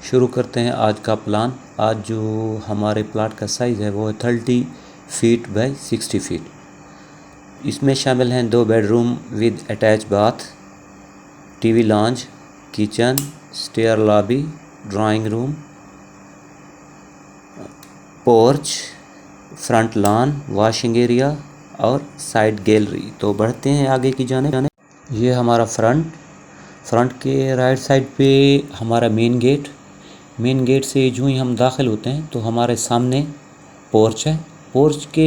शुरू करते हैं आज का प्लान। आज जो हमारे प्लाट का साइज़ है वो है 30 फीट बाई 60 फीट। इसमें शामिल हैं 2 bedroom with attach bath, TV lounge, kitchen, stair lobby, drawing room, porch, front lawn, washing area और साइड गैलरी। तो बढ़ते हैं आगे की जाने। ये हमारा फ्रंट के राइट साइड पे हमारा मेन गेट से जो ही हम दाखिल होते हैं तो हमारे सामने पोर्च है। पोर्च के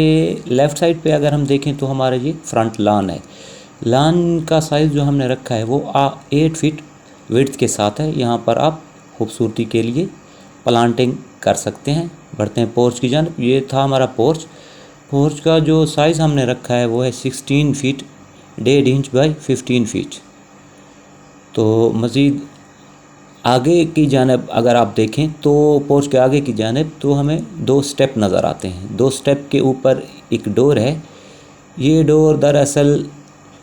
लेफ़्ट साइड पे अगर हम देखें तो हमारा ये फ्रंट लॉन है। लॉन का साइज़ जो हमने रखा है वो 8 फीट विड्थ के साथ है। यहाँ पर आप खूबसूरती के लिए प्लांटिंग कर सकते हैं। बढ़ते हैं पोर्च की जानिब। ये था हमारा पोर्च का जो साइज़ हमने रखा है वो है 16 फीट 1.5 इंच बाई 15 फीट। तो मज़ीद आगे की जानिब अगर आप देखें तो पोर्च के आगे की जानिब तो हमें 2 स्टेप नज़र आते हैं। 2 स्टेप के ऊपर एक डोर है। ये डोर दरअसल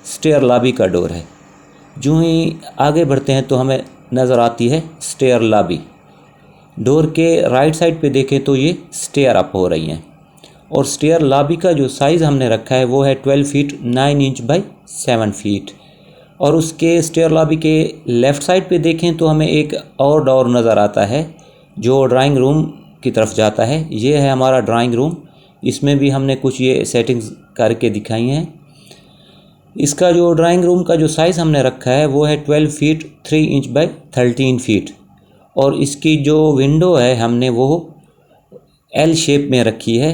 स्टेयर लॉबी का डोर है। जो ही आगे बढ़ते हैं तो हमें नज़र आती है स्टेयर लॉबी। डोर के राइट साइड पे देखें तो ये स्टेयर अप हो रही हैं। और स्टेयर लॉबी का जो साइज़ हमने रखा है वो है 12 फीट 9 इंच बाई 7 फीट। और उसके स्टेयर लॉबी के लेफ़्ट साइड पे देखें तो हमें एक और डोर नज़र आता है जो ड्राइंग रूम की तरफ जाता है। ये है हमारा ड्राइंग रूम। इसमें भी हमने कुछ ये सेटिंग्स करके दिखाई हैं। इसका जो ड्राइंग रूम का जो साइज़ हमने रखा है वो है 12 फीट 3 इंच बाई 13 फीट। और इसकी जो विंडो है हमने वो एल शेप में रखी है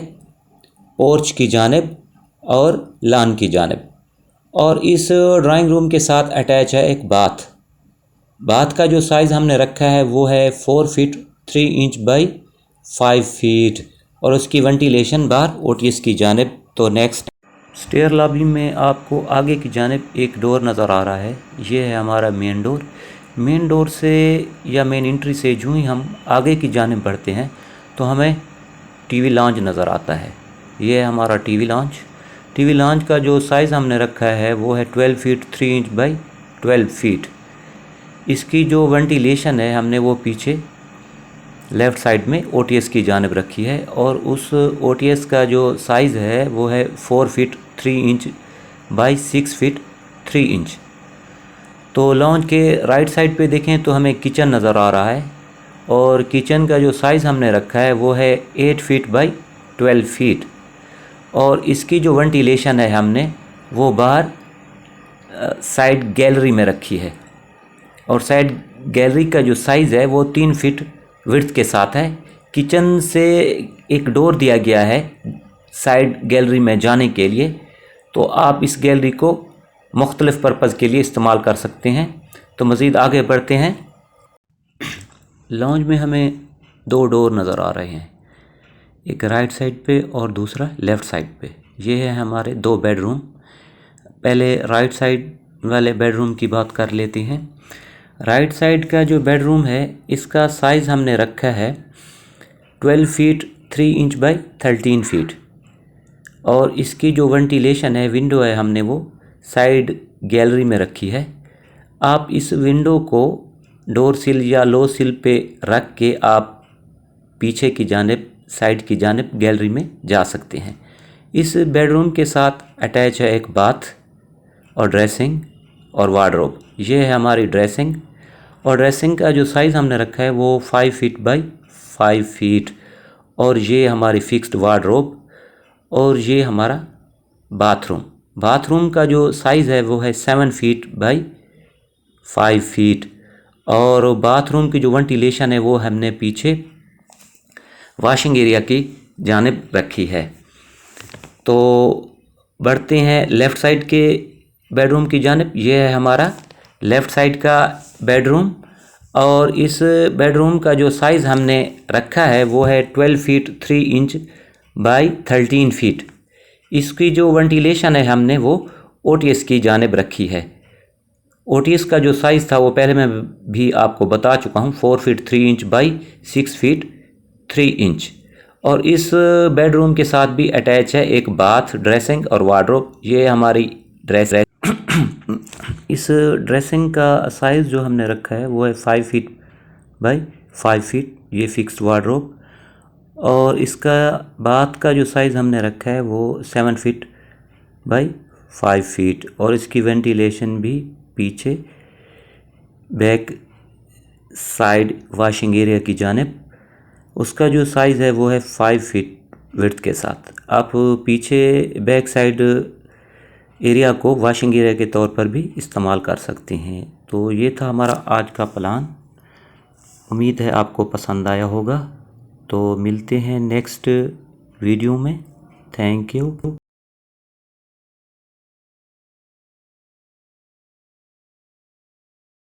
पोर्च की जानिब और लॉन की जानिब। और इस ड्राइंग रूम के साथ अटैच है एक बाथ का जो साइज़ हमने रखा है वो है 4 फीट 3 इंच बाई 5 फीट। और उसकी वेंटिलेशन बाहर ओटीएस की जानिब। तो नेक्स्ट स्टेयर लॉबी में आपको आगे की जानिब एक डोर नज़र आ रहा है। ये है हमारा मेन डोर से या मेन एंट्री से जो ही हम आगे की जानिब बढ़ते हैं तो हमें टीवी लॉन्ज नज़र आता है। ये है हमारा टीवी लॉन्ज का जो साइज़ हमने रखा है वो है 12 फीट 3 इंच बाई 12 फीट। इसकी जो वेंटिलेशन है हमने वो पीछे लेफ़्ट साइड में ओटीएस की जानिब रखी है। और उस ओटीएस का जो साइज़ है वो है 4 feet 3 inch by 6 feet 3 inch. तो लॉन्ज के राइट साइड पे देखें तो हमें किचन नज़र आ रहा है। और किचन का जो साइज़ हमने रखा है वो है 8 फीट बाई 12 फीट। और इसकी जो वेंटिलेशन है हमने वो बाहर साइड गैलरी में रखी है। और साइड गैलरी का जो साइज़ है वो 3 फीट विड्थ के साथ है। किचन से एक डोर दिया गया है साइड गैलरी में जाने के लिए। तो आप इस गैलरी को मुख्तलिफ़ पर्पज़ के लिए इस्तेमाल कर सकते हैं। तो मज़ीद आगे बढ़ते हैं। लॉन्ज में हमें 2 डोर नज़र आ रहे हैं, एक राइट साइड पे और दूसरा लेफ़्ट साइड पे। ये है हमारे 2 बेडरूम। पहले राइट साइड वाले बेडरूम की बात कर लेते हैं। राइट साइड का जो बेडरूम है इसका साइज़ हमने रखा है 12 फीट 3 इंच बाई 13 फीट। और इसकी जो वेंटिलेशन है विंडो है हमने वो साइड गैलरी में रखी है। आप इस विंडो को डोर सिल या लो सिल पे रख के आप पीछे की जानिब साइड की जानिब गैलरी में जा सकते हैं। इस बेडरूम के साथ अटैच है एक बाथ और ड्रेसिंग और वार्डरोब। ये है हमारी ड्रेसिंग। और ड्रेसिंग का जो साइज़ हमने रखा है वो 5 फीट बाई 5 फीट। और ये हमारी फिक्स्ड वार्डरोब। और ये हमारा बाथरूम का जो साइज़ है वो है 7 फीट बाई 5 फीट। और बाथरूम की जो वेंटिलेशन है वो हमने पीछे वॉशिंग एरिया की जानिब रखी है। तो बढ़ते हैं लेफ़्ट साइड के बेडरूम की जानिब। ये है हमारा लेफ़्ट साइड का बेडरूम। और इस बेडरूम का जो साइज़ हमने रखा है वो है 12 फीट 3 इंच बाई 13 फीट। इसकी जो वेंटिलेशन है हमने वो ओटीएस की जानिब रखी है। ओटीएस का जो साइज़ था वो पहले मैं भी आपको बता चुका हूँ, 4 feet 3 inch by 6 feet 3 inch. और इस बेडरूम के साथ भी अटैच है एक बाथ, ड्रेसिंग और वार्डरोब। ये हमारी ड्रेस इस ड्रेसिंग का साइज़ जो हमने रखा है वो है 5 फीट बाई 5 फीट, ये फिक्स्ड वार्डरोब। और इसका बाथ का जो साइज़ हमने रखा है वो 7 फीट बाई 5 फीट, और इसकी वेंटिलेशन भी पीछे बैक साइड वॉशिंग एरिया की जानिब, उसका जो साइज़ है वो है 5 फीट विड्थ के साथ। आप पीछे बैक साइड एरिया को वॉशिंग एरिया के तौर पर भी इस्तेमाल कर सकते हैं। तो ये था हमारा आज का प्लान। उम्मीद है आपको पसंद आया होगा। तो मिलते हैं नेक्स्ट वीडियो में। Thank you.